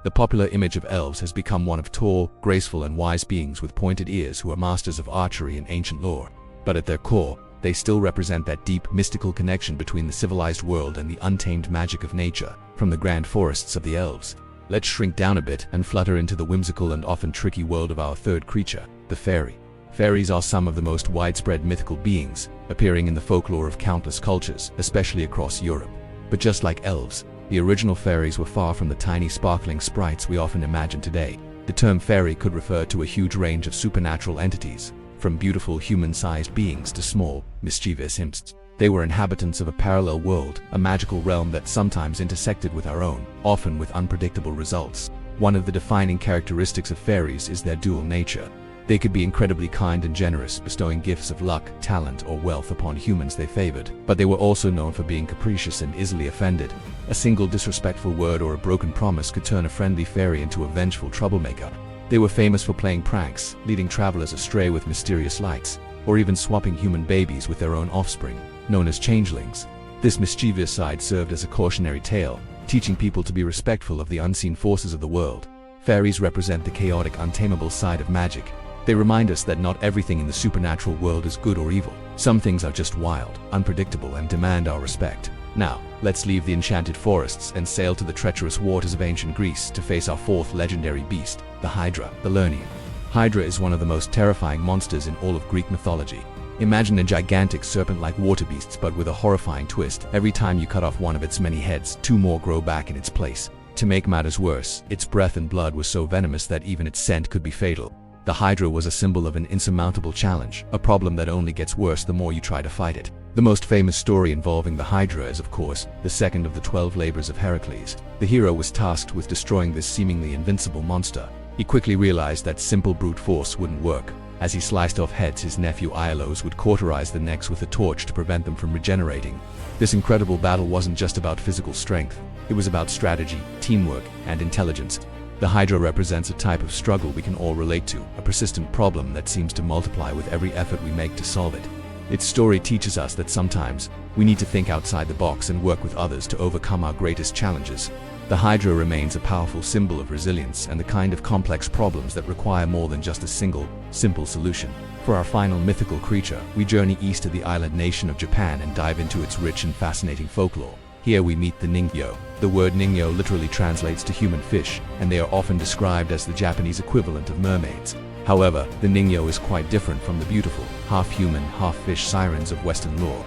The popular image of elves has become one of tall, graceful and wise beings with pointed ears who are masters of archery and ancient lore. But at their core, they still represent that deep, mystical connection between the civilized world and the untamed magic of nature. From the grand forests of the elves, let's shrink down a bit and flutter into the whimsical and often tricky world of our third creature, the fairy. Fairies are some of the most widespread mythical beings, appearing in the folklore of countless cultures, especially across Europe. But just like elves, the original fairies were far from the tiny sparkling sprites we often imagine today. The term fairy could refer to a huge range of supernatural entities, from beautiful human-sized beings to small, mischievous imps. They were inhabitants of a parallel world, a magical realm that sometimes intersected with our own, often with unpredictable results. One of the defining characteristics of fairies is their dual nature. They could be incredibly kind and generous, bestowing gifts of luck, talent, or wealth upon humans they favored. But they were also known for being capricious and easily offended. A single disrespectful word or a broken promise could turn a friendly fairy into a vengeful troublemaker. They were famous for playing pranks, leading travelers astray with mysterious lights, or even swapping human babies with their own offspring, known as changelings. This mischievous side served as a cautionary tale, teaching people to be respectful of the unseen forces of the world. Fairies represent the chaotic, untamable side of magic. They remind us that not everything in the supernatural world is good or evil. Some things are just wild, unpredictable, and demand our respect. Now, let's leave the enchanted forests and sail to the treacherous waters of ancient Greece to face our fourth legendary beast, the Hydra, the Lernaean. Hydra is one of the most terrifying monsters in all of Greek mythology. Imagine a gigantic serpent-like water beast, but with a horrifying twist. Every time you cut off one of its many heads, two more grow back in its place. To make matters worse, its breath and blood was so venomous that even its scent could be fatal. The Hydra was a symbol of an insurmountable challenge, a problem that only gets worse the more you try to fight it. The most famous story involving the Hydra is, of course, the second of the 12 labors of Heracles. The hero was tasked with destroying this seemingly invincible monster. He quickly realized that simple brute force wouldn't work. As he sliced off heads, his nephew Iolaus would cauterize the necks with a torch to prevent them from regenerating. This incredible battle wasn't just about physical strength. It was about strategy, teamwork, and intelligence. The Hydra represents a type of struggle we can all relate to, a persistent problem that seems to multiply with every effort we make to solve it. Its story teaches us that sometimes we need to think outside the box and work with others to overcome our greatest challenges. The Hydra remains a powerful symbol of resilience and the kind of complex problems that require more than just a single, simple solution. For our final mythical creature, we journey east to the island nation of Japan and dive into its rich and fascinating folklore. Here we meet the Ningyo. The word Ningyo literally translates to human fish, and they are often described as the Japanese equivalent of mermaids. However, the Ningyo is quite different from the beautiful, half-human, half-fish sirens of Western lore.